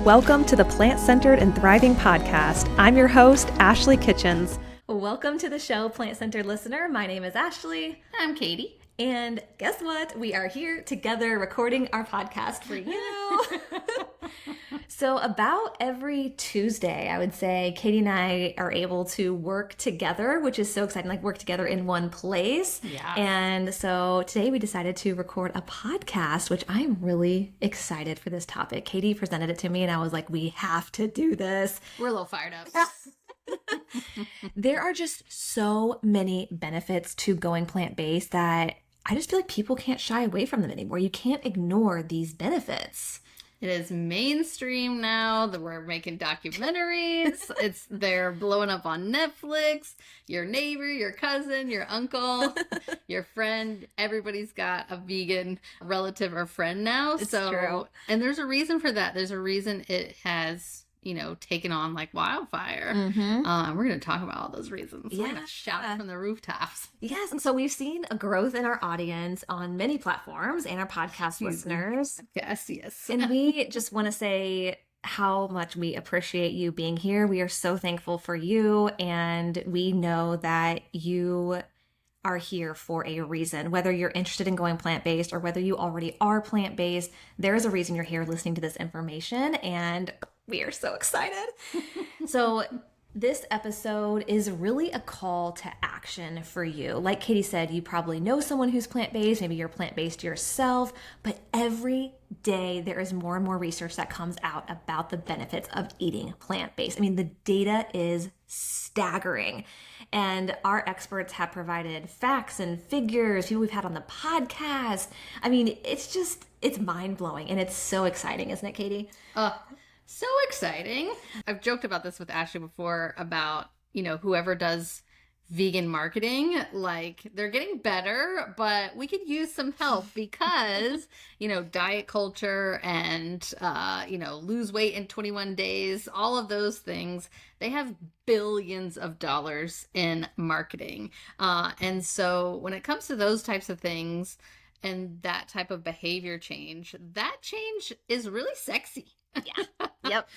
Welcome to the Plant-Centered and Thriving podcast. I'm your host, Ashley Kitchens. Welcome to the show, Plant-Centered listener. My name is Ashley. I'm Katie. And guess what? We are here together recording our podcast for you. So about every Tuesday, I would say, Katie and I are able to work together, which is so exciting, like work together in one place. Yeah. And so today we decided to record a podcast, which I'm really excited for this topic. Katie presented it to me and I was like, we have to do this. We're a little fired up. There are just so many benefits to going plant-based that I just feel like people can't shy away from them anymore. You can't ignore these benefits. It is mainstream now that we're making documentaries. They're blowing up on Netflix. Your neighbor, your cousin, your uncle, your friend, everybody's got a vegan relative or friend now. It's true. And there's a reason for that. There's a reason it has, taken on like wildfire. Mm-hmm. We're going to talk about all those reasons. Yeah. We're going to shout from the rooftops. Yes, and so we've seen a growth in our audience on many platforms and our podcast listeners. Yes. And we just want to say how much we appreciate you being here. We are so thankful for you, and we know that you are here for a reason. Whether you're interested in going plant-based or whether you already are plant-based, there is a reason you're here listening to this information, and we are so excited. So this episode is really a call to action for you. Like Katie said, you probably know someone who's plant-based, maybe you're plant-based yourself, but every day there is more and more research that comes out about the benefits of eating plant-based. I mean, the data is staggering. And our experts have provided facts and figures, people we've had on the podcast. I mean, it's mind-blowing and it's so exciting, isn't it, Katie? So exciting. I've joked about this with Ashley before about, whoever does vegan marketing, like they're getting better, but we could use some help because, diet culture and, lose weight in 21 days, all of those things, they have billions of dollars in marketing. And so when it comes to those types of things and that type of behavior change, that change is really sexy. Yeah. Yep.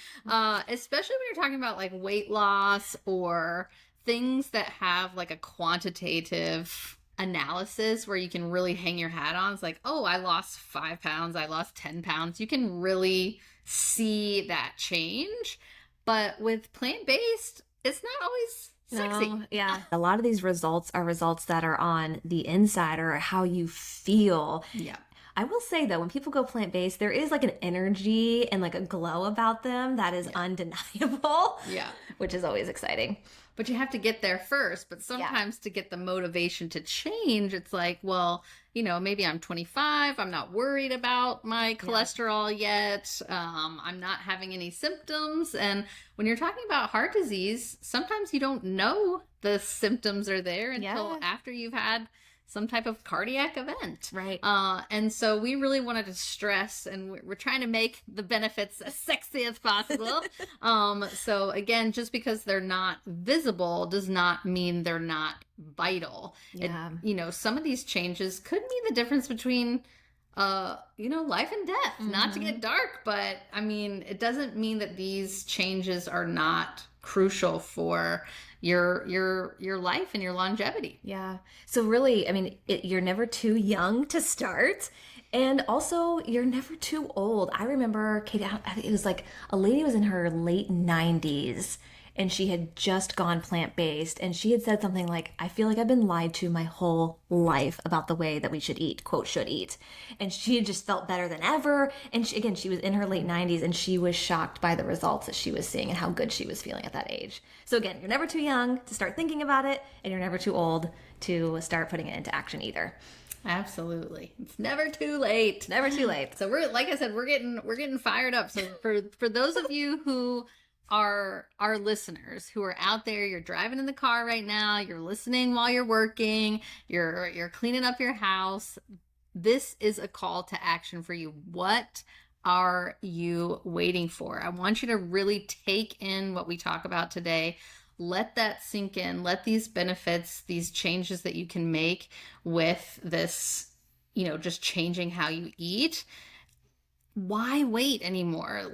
Especially when you're talking about like weight loss or things that have like a quantitative analysis where you can really hang your hat on. It's like, oh, I lost 5 pounds. I lost 10 pounds. You can really see that change. But with plant-based, it's not always sexy. No, yeah. A lot of these results are results that are on the inside or how you feel. Yeah. I will say though, when people go plant-based, there is like an energy and like a glow about them that is undeniable. Yeah. Which is always exciting. But you have to get there first. But sometimes to get the motivation to change, it's like, well, maybe I'm 25. I'm not worried about my cholesterol yet. I'm not having any symptoms. And when you're talking about heart disease, sometimes you don't know the symptoms are there until after you've had some type of cardiac event. Right. And so we really wanted to stress, and we're trying to make the benefits as sexy as possible. So again, just because they're not visible does not mean they're not vital. Yeah. Some of these changes could mean the difference between, life and death. Mm-hmm. Not to get dark, but I mean, it doesn't mean that these changes are not crucial for your life and your longevity. Yeah. So really, I mean, you're never too young to start. And also, you're never too old. I remember, Katie, it was like a lady was in her late 90s and she had just gone plant-based. And she had said something like, I feel like I've been lied to my whole life about the way that we should eat, quote, should eat. And she had just felt better than ever. And she was in her late 90s and she was shocked by the results that she was seeing and how good she was feeling at that age. So again, you're never too young to start thinking about it, and you're never too old to start putting it into action either. Absolutely. It's never too late. Never too late. So we're, like I said, we're getting fired up. So for those of you who are our listeners who are out there, you're driving in the car right now, you're listening while you're working, you're cleaning up your house, this is a call to action for you. What are you waiting for? I want you to really take in what we talk about today. Let that sink in. Let these benefits, these changes that you can make with this, just changing how you eat, why wait anymore?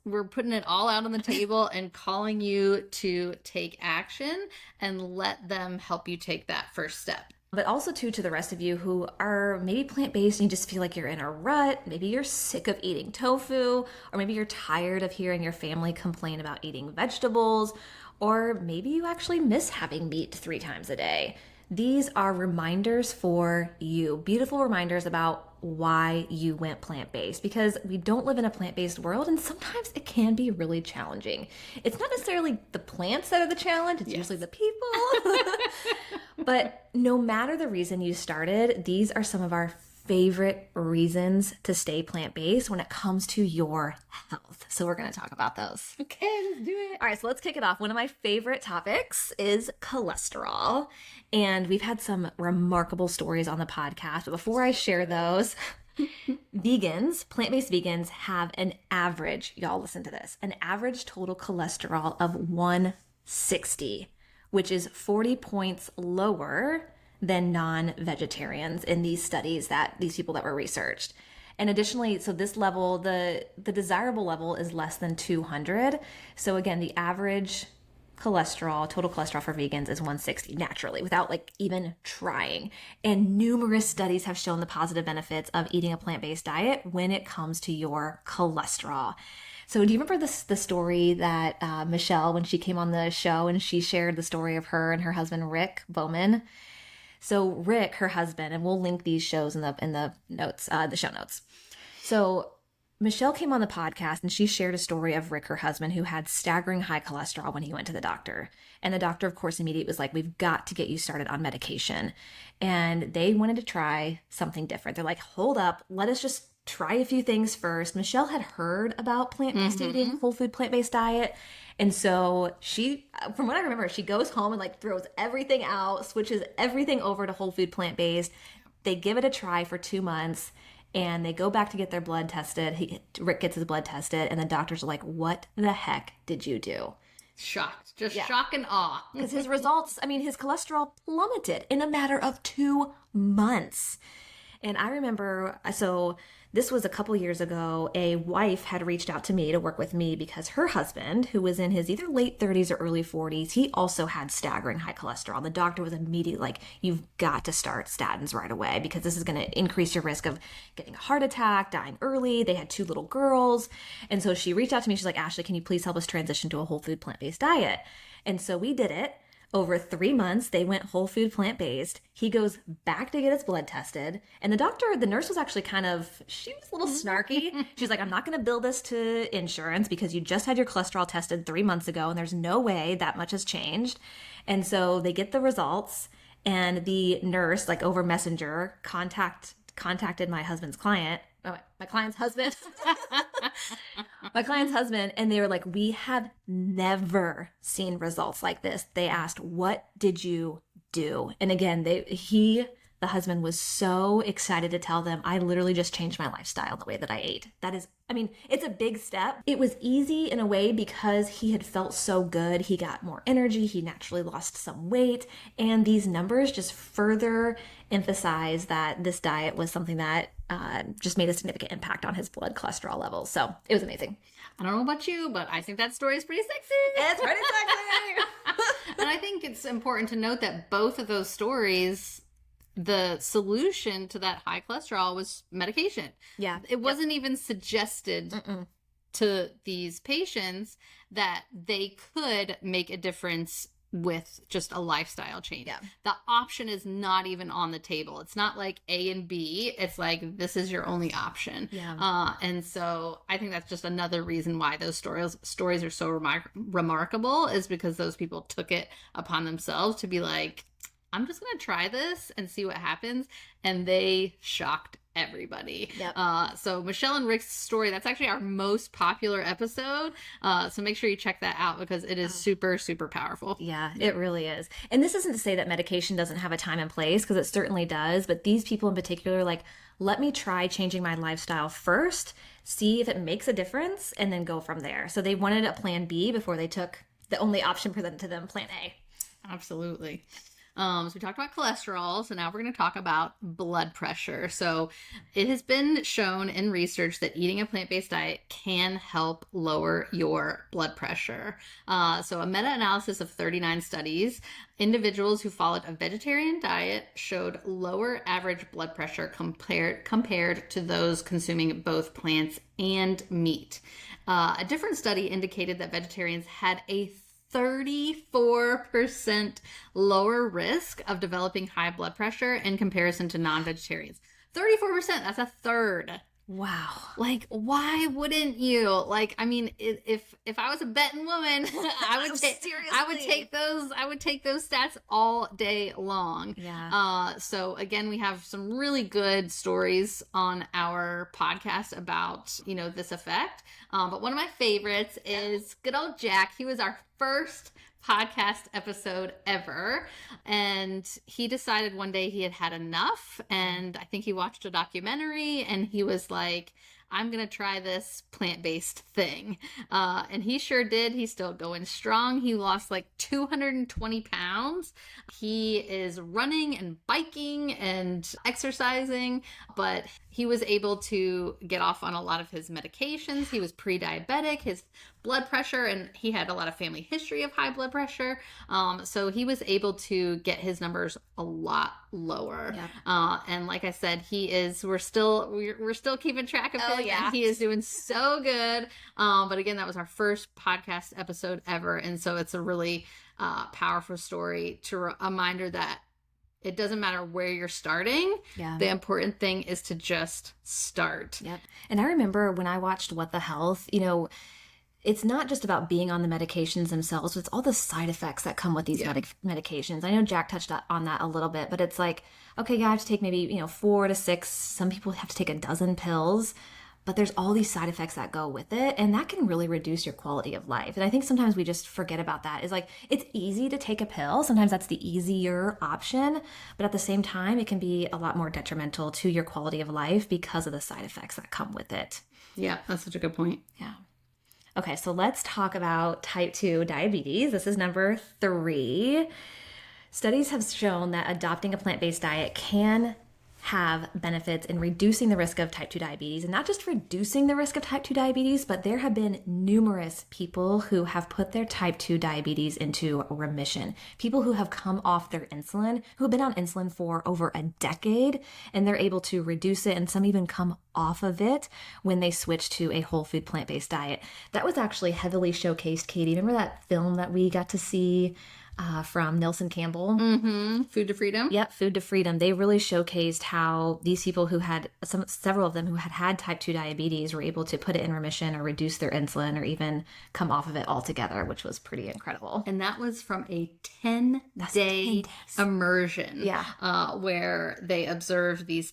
We're putting it all out on the table and calling you to take action and let them help you take that first step. But also, too, to the rest of you who are maybe plant-based and you just feel like you're in a rut. Maybe you're sick of eating tofu, or maybe you're tired of hearing your family complain about eating vegetables, or maybe you actually miss having meat 3 times a day. These are reminders for you, beautiful reminders about why you went plant-based, because we don't live in a plant-based world and sometimes it can be really challenging. It's not necessarily the plants that are the challenge, it's usually the people. But no matter the reason you started, these are some of our favorite reasons to stay plant-based when it comes to your health. So we're going to talk about those. Okay, let's do it. All right, so let's kick it off. One of my favorite topics is cholesterol. And we've had some remarkable stories on the podcast. But before I share those, vegans, plant-based vegans, have an average, y'all listen to this, an average total cholesterol of 160, which is 40 points lower than non-vegetarians in these studies, that these people that were researched. And additionally, so this level, the desirable level is less than 200. So again, the average cholesterol, total cholesterol for vegans is 160 naturally, without like even trying. And numerous studies have shown the positive benefits of eating a plant-based diet when it comes to your cholesterol. So do you remember the story that Michelle, when she came on the show and she shared the story of her and her husband, Rick Bowman? So Rick, her husband, and we'll link these shows in the notes, the show notes. So Michelle came on the podcast and she shared a story of Rick, her husband, who had staggering high cholesterol when he went to the doctor. And the doctor, of course, immediately was like, we've got to get you started on medication. And they wanted to try something different. They're like, hold up, let us just try a few things first. Michelle had heard about plant-based eating, whole food plant-based diet. And so she, from what I remember, she goes home and like throws everything out, switches everything over to whole food plant-based. They give it a try for 2 months and they go back to get their blood tested. Rick gets his blood tested and the doctors are like, what the heck did you do? Shocked, just shock and awe. Because his results, I mean, his cholesterol plummeted in a matter of 2 months. And I remember, so this was a couple years ago, a wife had reached out to me to work with me because her husband, who was in his either late 30s or early 40s, he also had staggering high cholesterol. And the doctor was immediately like, you've got to start statins right away because this is going to increase your risk of getting a heart attack, dying early. They had 2 little girls. And so she reached out to me. She's like, Ashley, can you please help us transition to a whole food plant-based diet? And so we did it. Over 3 months, they went whole food plant-based. He goes back to get his blood tested. And the nurse was actually she was a little snarky. She's like, I'm not going to bill this to insurance because you just had your cholesterol tested 3 months ago and there's no way that much has changed. And so they get the results and the nurse, like over Messenger, contacted my husband's client. My client's husband. My client's husband. And they were like, we have never seen results like this. They asked, what did you do? And again, the husband was so excited to tell them, I literally just changed my lifestyle, the way that I ate. That is, I mean, it's a big step. It was easy in a way because he had felt so good. He got more energy. He naturally lost some weight. And these numbers just further emphasize that this diet was something that just made a significant impact on his blood cholesterol levels. So it was amazing. I don't know about you, but I think that story is pretty sexy. It's pretty sexy. And I think it's important to note that both of those stories, the solution to that high cholesterol was medication. Yeah. It wasn't even suggested to these patients that they could make a difference with just a lifestyle change. Yeah. The option is not even on the table. It's not like A and B. It's like, this is your only option. Yeah. And so I think that's just another reason why those stories are so remarkable, is because those people took it upon themselves to be like, I'm just going to try this and see what happens. And they shocked everybody. Yep. So Michelle and Rick's story, that's actually our most popular episode. So make sure you check that out because it is super, super powerful. Yeah, it really is. And this isn't to say that medication doesn't have a time and place, because it certainly does. But these people in particular, like, let me try changing my lifestyle first, see if it makes a difference, and then go from there. So they wanted a plan B before they took the only option presented to them, plan A. Absolutely. So we talked about cholesterol. So now we're going to talk about blood pressure. So it has been shown in research that eating a plant-based diet can help lower your blood pressure. So a meta-analysis of 39 studies, individuals who followed a vegetarian diet showed lower average blood pressure compared to those consuming both plants and meat. A different study indicated that vegetarians had a 34% lower risk of developing high blood pressure in comparison to non-vegetarians. 34%, that's a third. Wow. Like, why wouldn't you? Like, I mean, if I was a betting woman, I would take those stats all day long. Yeah. So again, we have some really good stories on our podcast about, this effect. But one of my favorites is good old Jack. He was our first podcast episode ever, and he decided one day he had had enough, and I think he watched a documentary and he was like, I'm gonna try this plant-based thing, and he sure did. He's still going strong. He lost like 220 pounds. He is running and biking and exercising, but he was able to get off on a lot of his medications. He was pre-diabetic, his blood pressure, and he had a lot of family history of high blood pressure. So he was able to get his numbers a lot lower. Yeah. And like I said, we're still keeping track of him. Yeah. And he is doing so good. But again, that was our first podcast episode ever. And so it's a really powerful story a reminder that it doesn't matter where you're starting. Yeah. The important thing is to just start. Yep. And I remember when I watched What the Health, it's not just about being on the medications themselves, but it's all the side effects that come with these medications. I know Jack touched on that a little bit, but it's like, okay, yeah, I have to take maybe, 4 to 6. Some people have to take a dozen pills, but there's all these side effects that go with it. And that can really reduce your quality of life. And I think sometimes we just forget about that. It's like, it's easy to take a pill. Sometimes that's the easier option. But at the same time, it can be a lot more detrimental to your quality of life because of the side effects that come with it. Yeah, that's such a good point. Yeah. Okay, so let's talk about type 2 diabetes. This is number 3. Studies have shown that adopting a plant-based diet can have benefits in reducing the risk of type 2 diabetes, and not just reducing the risk of type 2 diabetes, but there have been numerous people who have put their type 2 diabetes into remission. People who have come off their insulin, who have been on insulin for over a decade, and they're able to reduce it, and some even come off of it when they switch to a whole food plant-based diet. That was actually heavily showcased, Katie. Remember that film that we got to see from Nelson Campbell? Mm-hmm. Food to Freedom? Yep, Food to Freedom. They really showcased how these people who had, several of them who had type 2 diabetes were able to put it in remission or reduce their insulin or even come off of it altogether, which was pretty incredible. And that was from a 10-day immersion. Yeah. Where they observed these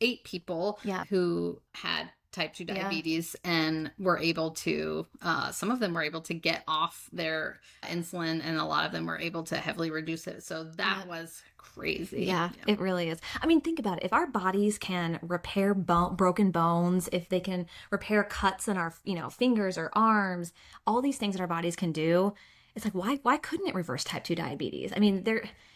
8 people who had type 2 diabetes and were able to, some of them were able to get off their insulin, and a lot of them were able to heavily reduce it. So that was crazy. Yeah, it really is. I mean, think about it. If our bodies can repair broken bones, if they can repair cuts in our, fingers or arms, all these things that our bodies can do, it's like, why couldn't it reverse type 2 diabetes? I mean,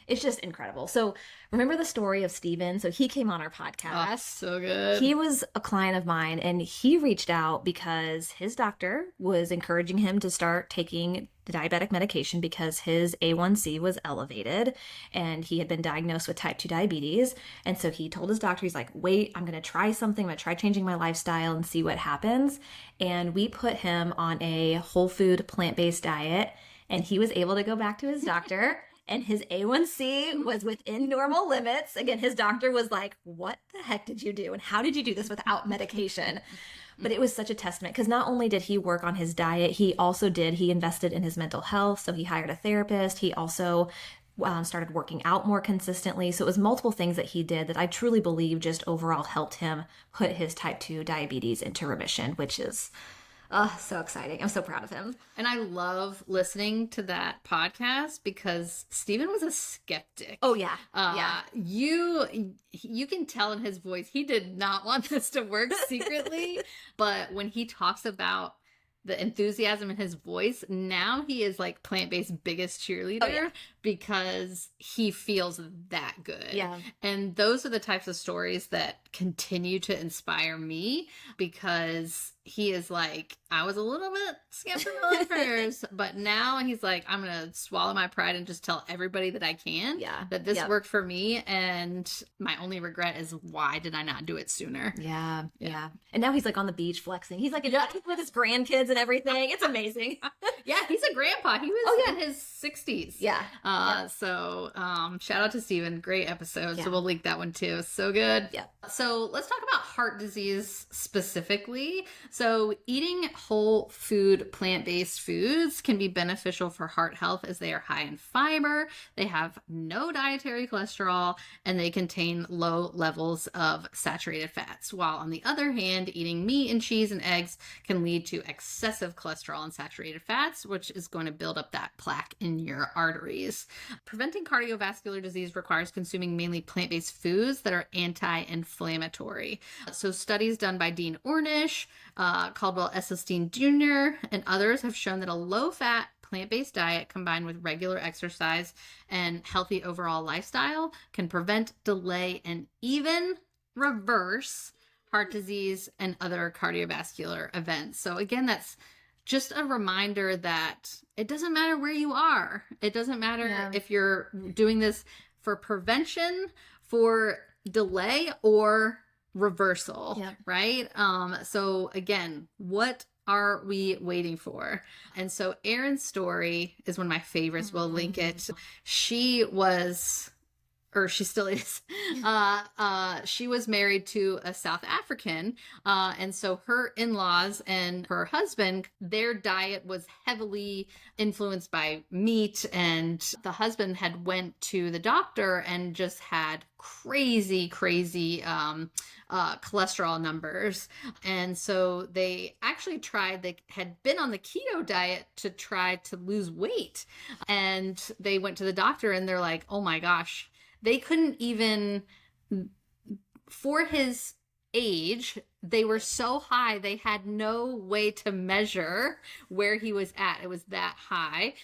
it's just incredible. So remember the story of Steven? So he came on our podcast. Oh, so good. He was a client of mine, and he reached out because his doctor was encouraging him to start taking the diabetic medication because his A1C was elevated and he had been diagnosed with type 2 diabetes. And so he told his doctor, he's like, wait, I'm going to try something. I'm going to try changing my lifestyle and see what happens. And we put him on a whole food plant-based diet, and he was able to go back to his doctor. And his A1C was within normal limits. Again, his doctor was like, what the heck did you do? And how did you do this without medication? But it was such a testament because not only did he work on his diet, he invested in his mental health. So he hired a therapist. He also started working out more consistently. So it was multiple things that he did that I truly believe just overall helped him put his type 2 diabetes into remission, which is so exciting. I'm so proud of him. And I love listening to that podcast because Steven was a skeptic. Oh, yeah. You can tell in his voice, he did not want this to work secretly. But when he talks about the enthusiasm in his voice. Now he is like plant-based biggest cheerleader because he feels that good. Yeah. And those are the types of stories that continue to inspire me, because he is like, I was a little bit skeptical at first, but now he's like, I'm going to swallow my pride and just tell everybody that I can that this worked for me. And my only regret is, why did I not do it sooner? Yeah. And now he's like on the beach flexing. He's like with his grandkids and everything. It's amazing. Yeah, he's a grandpa. He was in his 60s. Yeah. So shout out to Steven. Great episode. So we'll link that one too. So good. Yeah. So let's talk about heart disease specifically. So eating whole food, plant-based foods can be beneficial for heart health, as they are high in fiber, they have no dietary cholesterol, and they contain low levels of saturated fats. While on the other hand, eating meat and cheese and eggs can lead to excessive cholesterol and saturated fats, which is going to build up that plaque in your arteries. Preventing cardiovascular disease requires consuming mainly plant-based foods that are anti-inflammatory. So studies done by Dean Ornish, Caldwell Esselstyn Jr., and others have shown that a low-fat plant-based diet combined with regular exercise and healthy overall lifestyle can prevent, delay, and even reverse heart disease and other cardiovascular events. So again, that's just a reminder that it doesn't matter where you are. It doesn't matter if you're doing this for prevention, for delay, or reversal, right? So again, what are we waiting for? And so Erin's story is one of my favorites. We'll link it. She was, or she still is, she was married to a South African. And so her in-laws and her husband, their diet was heavily influenced by meat. And the husband had went to the doctor and just had crazy cholesterol numbers. And so they actually they had been on the keto diet to try to lose weight. And they went to the doctor and they're like, oh my gosh, they couldn't even, for his age, they were so high, they had no way to measure where he was at. It was that high,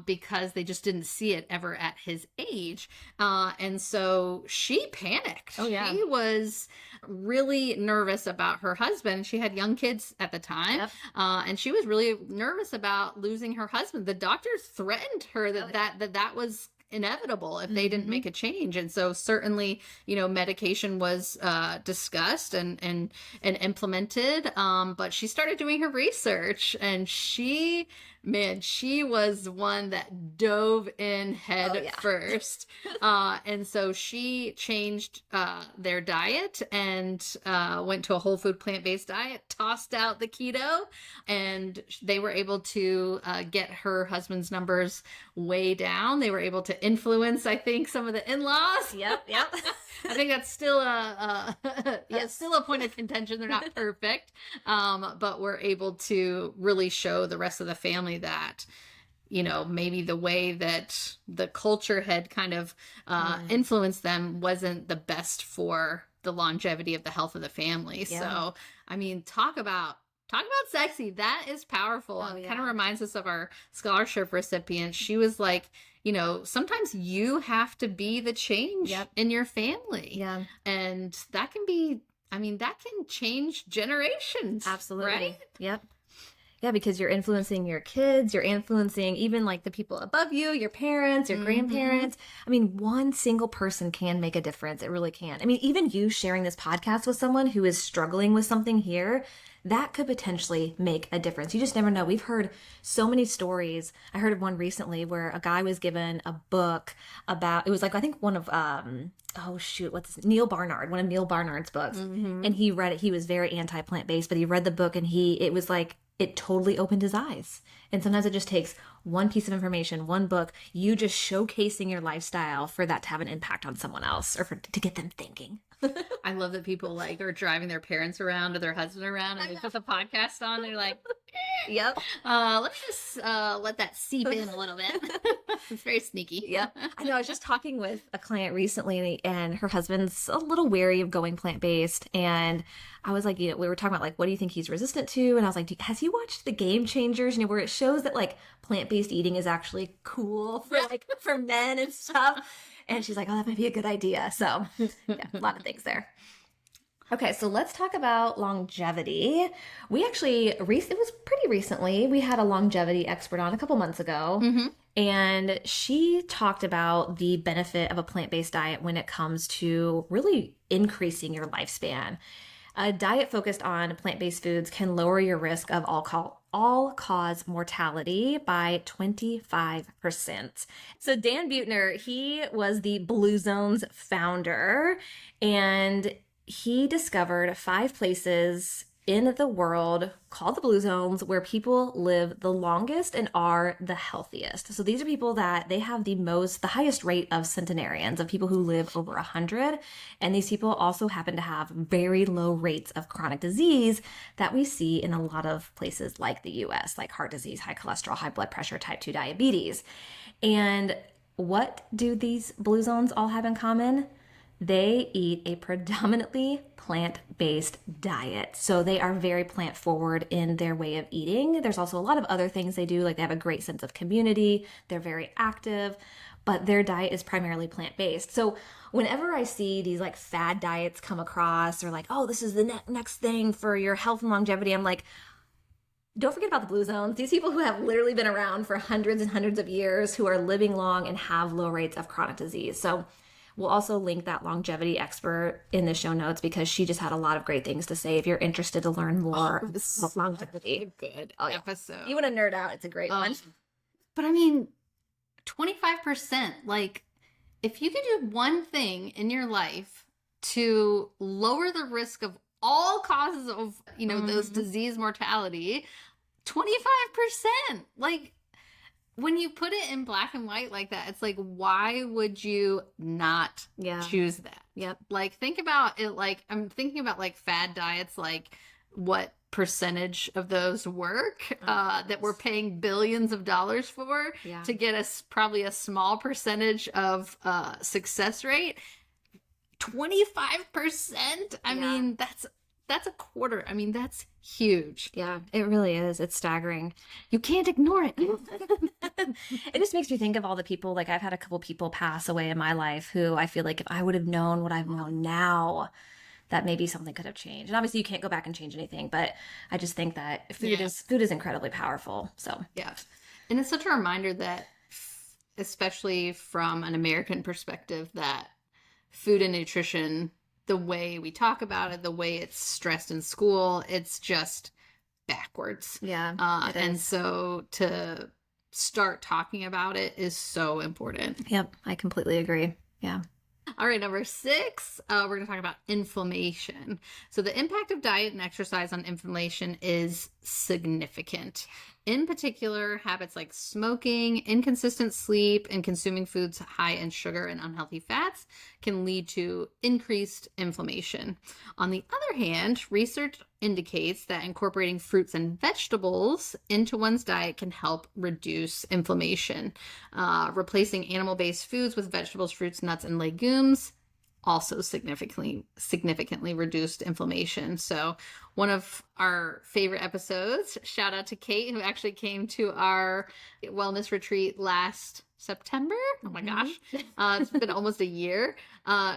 because they just didn't see it ever at his age. And so she panicked. Oh, yeah. She was really nervous about her husband. She had young kids at the time. And she was really nervous about losing her husband. The doctors threatened her that was inevitable if they didn't make a change. And so certainly, medication was discussed and implemented. But she started doing her research, and she was one that dove in head first. And so she changed their diet and went to a whole food plant-based diet, tossed out the keto, and they were able to get her husband's numbers way down. They were able to influence, I think, some of the in-laws. Yep. I think that's still still a point of contention. They're not perfect, but we're able to really show the rest of the family that, maybe the way that the culture had kind of influenced them wasn't the best for the longevity of the health of the family. So, I mean, talk about sexy. That is powerful. It kind of reminds us of our scholarship recipient. She was like, sometimes you have to be the change in your family. Yeah. And that can be, that can change generations. Absolutely. Right? Yep. Yeah, because you're influencing your kids, you're influencing even like the people above you, your parents, your grandparents. One single person can make a difference. It really can. Even you sharing this podcast with someone who is struggling with something here, that could potentially make a difference. You just never know. We've heard so many stories. I heard of one recently where a guy was given a book about, it was like, I think one of, Neil Barnard, one of Neil Barnard's books. And he read it. He was very anti-plant-based, but he read the book and it was like, it totally opened his eyes. And sometimes it just takes one piece of information, one book, you just showcasing your lifestyle for that to have an impact on someone else or to get them thinking. I love that people like are driving their parents around or their husband around and they put the podcast on. They're like, Yep. let me just let that seep in a little bit. It's very sneaky. Yep. I know. I was just talking with a client recently, and her husband's a little wary of going plant-based. And I was like, we were talking about like, what do you think he's resistant to? And I was like, has he watched The Game Changers? Where it shows that like plant-based eating is actually cool for like for men and stuff. And she's like, oh, that might be a good idea. So yeah, a lot of things there. Okay, so let's talk about longevity. We actually, it was pretty recently, we had a longevity expert on a couple months ago, and she talked about the benefit of a plant-based diet when it comes to really increasing your lifespan. A diet focused on plant-based foods can lower your risk of all-cause mortality by 25%. So Dan Buettner, he was the Blue Zone's founder, and he discovered 5 places in the world called the Blue Zones where people live the longest and are the healthiest. So these are people that they have the highest rate of centenarians, of people who live over 100. And these people also happen to have very low rates of chronic disease that we see in a lot of places like the US, like heart disease, high cholesterol, high blood pressure, type 2 diabetes. And what do these Blue Zones all have in common? They eat a predominantly plant-based diet. So they are very plant-forward in their way of eating. There's also a lot of other things they do, like they have a great sense of community. They're very active, but their diet is primarily plant-based. So whenever I see these like fad diets come across, or like, oh, this is the next thing for your health and longevity, I'm like, don't forget about the Blue Zones. These people who have literally been around for hundreds and hundreds of years, who are living long and have low rates of chronic disease. So we'll also link that longevity expert in the show notes because she just had a lot of great things to say if you're interested to learn more about longevity. Good episode. You want to nerd out, it's a great one. But I mean, 25%, like if you could do one thing in your life to lower the risk of all causes of, those disease mortality, 25%, like when you put it in black and white like that, it's like, why would you not choose that? Yep. Like, think about it. Like, I'm thinking about like fad diets, like what percentage of those work that we're paying billions of dollars for to get us probably a small percentage of success rate. 25%. I mean, that's a quarter. I mean, that's huge. Yeah, it really is. It's staggering. You can't ignore it. It just makes me think of all the people, like I've had a couple people pass away in my life who I feel like if I would have known what I've known now, that maybe something could have changed. And obviously you can't go back and change anything, but I just think that food is incredibly powerful. So yeah. And it's such a reminder that, especially from an American perspective, that food and nutrition, the way we talk about it, the way it's stressed in school, it's just backwards. Yeah. And so to start talking about it is so important. Yep. I completely agree. Yeah. All right, number 6, we're going to talk about inflammation. So the impact of diet and exercise on inflammation is significant. In particular, habits like smoking, inconsistent sleep, and consuming foods high in sugar and unhealthy fats can lead to increased inflammation. On the other hand, research indicates that incorporating fruits and vegetables into one's diet can help reduce inflammation. Replacing animal-based foods with vegetables, fruits, nuts, and legumes also significantly reduced inflammation. So one of our favorite episodes, shout out to Kate, who actually came to our wellness retreat last September. Oh my gosh. It's been almost a year.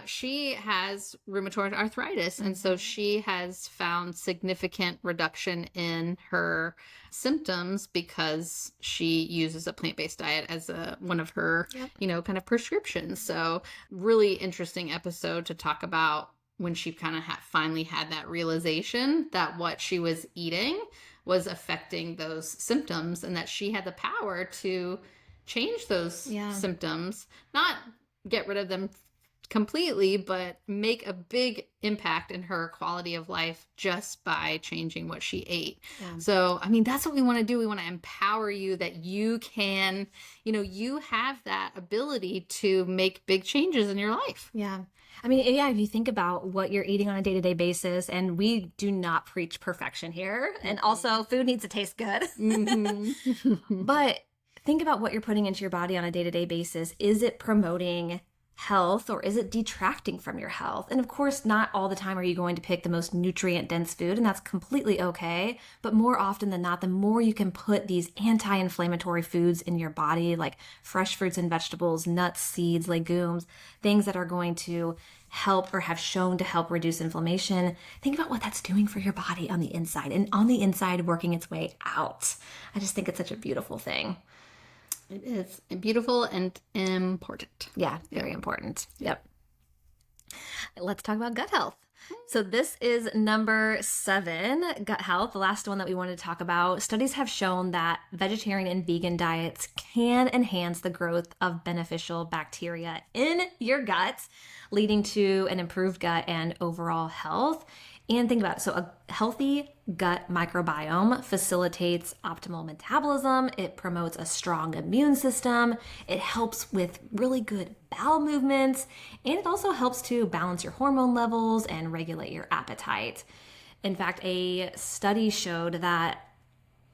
She has rheumatoid arthritis. And so she has found significant reduction in her symptoms because she uses a plant-based diet as one of her, kind of prescriptions. So really interesting episode to talk about when she kind of finally had that realization that what she was eating was affecting those symptoms and that she had the power to change those symptoms, not get rid of them completely, but make a big impact in her quality of life just by changing what she ate. Yeah. So, I mean, that's what we want to do. We want to empower you that you can, you have that ability to make big changes in your life. Yeah. I mean, yeah, if you think about what you're eating on a day-to-day basis, and we do not preach perfection here, and also food needs to taste good. But think about what you're putting into your body on a day-to-day basis. Is it promoting health or is it detracting from your health? And of course, not all the time are you going to pick the most nutrient-dense food, and that's completely okay. But more often than not, the more you can put these anti-inflammatory foods in your body, like fresh fruits and vegetables, nuts, seeds, legumes, things that are going to help or have shown to help reduce inflammation. Think about what that's doing for your body on the inside, and on the inside working its way out. I just think it's such a beautiful thing. It is beautiful and important. Yeah, very important. Yep. Let's talk about gut health. So this is number 7, gut health, the last one that we wanted to talk about. Studies have shown that vegetarian and vegan diets can enhance the growth of beneficial bacteria in your gut, leading to an improved gut and overall health. And think about it. So a healthy gut microbiome facilitates optimal metabolism. It promotes a strong immune system. It helps with really good bowel movements. And it also helps to balance your hormone levels and regulate your appetite. In fact, a study showed that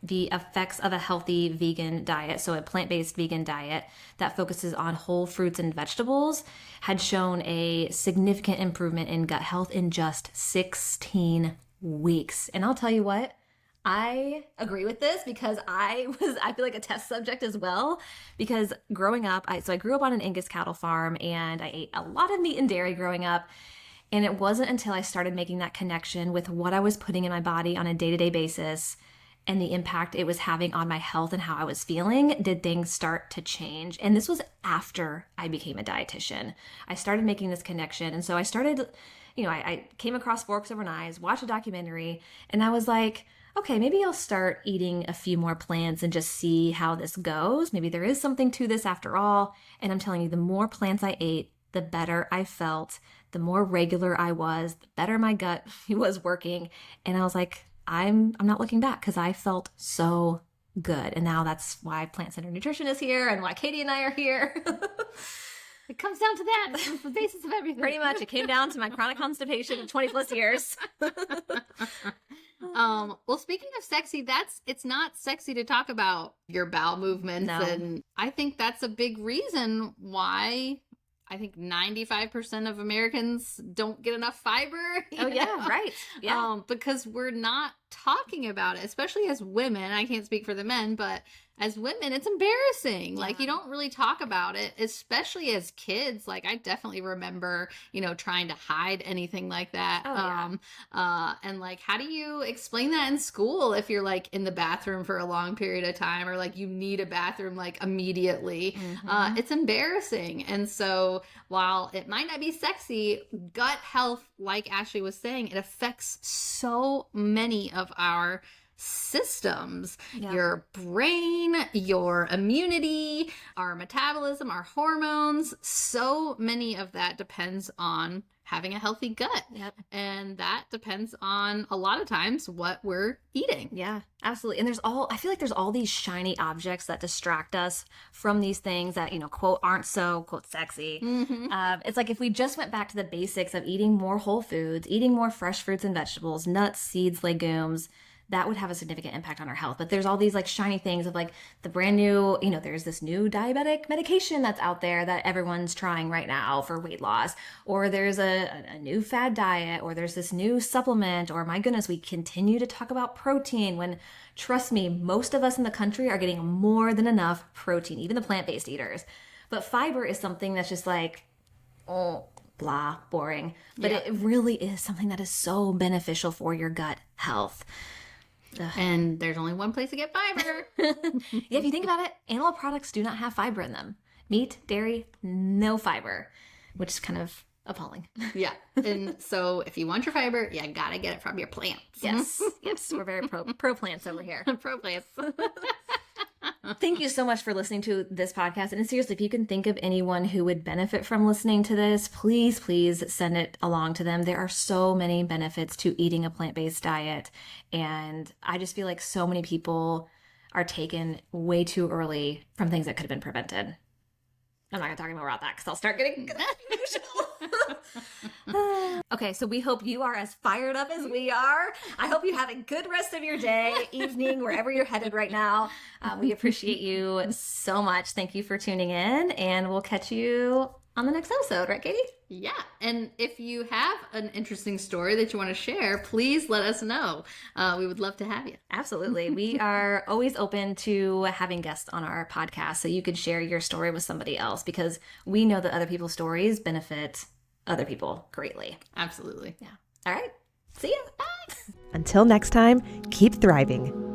the effects of a healthy vegan diet, so a plant-based vegan diet that focuses on whole fruits and vegetables, had shown a significant improvement in gut health in just 16 weeks. And I'll tell you what, I agree with this because I feel like a test subject as well, because growing up, I grew up on an Angus cattle farm and I ate a lot of meat and dairy growing up. And it wasn't until I started making that connection with what I was putting in my body on a day-to-day basis and the impact it was having on my health and how I was feeling, did things start to change. And this was after I became a dietitian. I started making this connection. And so I started, I came across Forks Over Knives, watched a documentary, and I was like, okay, maybe I'll start eating a few more plants and just see how this goes. Maybe there is something to this after all. And I'm telling you, the more plants I ate, the better I felt, the more regular I was, the better my gut was working. And I was like, I'm not looking back because I felt so good. And now that's why Plant Center Nutrition is here and why Katie and I are here. It comes down to that. It's the basis of everything. Pretty much. It came down to my chronic constipation of 20 plus years. Well, speaking of sexy, it's not sexy to talk about your bowel movements. No. And I think that's a big reason why I think 95% of Americans don't get enough fiber. Oh, yeah, right. Yeah. Because we're not talking about it, especially as women. I can't speak for the men, but as women, it's embarrassing. Yeah. Like, you don't really talk about it, especially as kids. Like, I definitely remember, trying to hide anything like that. Oh, yeah. And like, how do you explain that in school if you're like in the bathroom for a long period of time, or like you need a bathroom like immediately? Mm-hmm. It's embarrassing. And so while it might not be sexy, gut health, like Ashley was saying, it affects so many of our systems, Yeah. your brain, your immunity, our metabolism, our hormones. So many of that depends on having a healthy gut. Yep. And that depends on a lot of times what we're eating. Yeah, absolutely. And I feel like there's all these shiny objects that distract us from these things that, quote, aren't so, quote, sexy. Mm-hmm. It's like if we just went back to the basics of eating more whole foods, eating more fresh fruits and vegetables, nuts, seeds, legumes, that would have a significant impact on our health. But there's all these like shiny things of like the brand new, there's this new diabetic medication that's out there that everyone's trying right now for weight loss, or there's a new fad diet, or there's this new supplement, or my goodness, we continue to talk about protein when, trust me, most of us in the country are getting more than enough protein, even the plant-based eaters. But fiber is something that's just like, oh, blah, boring. But It really is something that is so beneficial for your gut health. And there's only one place to get fiber. Yeah, if you think about it, animal products do not have fiber in them. Meat, dairy, no fiber, which is kind of appalling. Yeah. And so if you want your fiber, you gotta get it from your plants. Yes, yes, we're very pro plants over here. Pro plants. Thank you so much for listening to this podcast. And seriously, if you can think of anyone who would benefit from listening to this, please send it along to them. There are so many benefits to eating a plant-based diet. And I just feel like so many people are taken way too early from things that could have been prevented. I'm not going to talk more about that because I'll start getting emotional. Okay, so we hope you are as fired up as we are. I hope you have a good rest of your day, evening, wherever you're headed right now. We appreciate you so much. Thank you for tuning in, and we'll catch you on the next episode, right, Katie? Yeah, and if you have an interesting story that you want to share, please let us know. We would love to have you. Absolutely. We are always open to having guests on our podcast so you can share your story with somebody else, because we know that other people's stories benefit other people greatly. Absolutely. Yeah. All right. See ya. Bye. Until next time, keep thriving.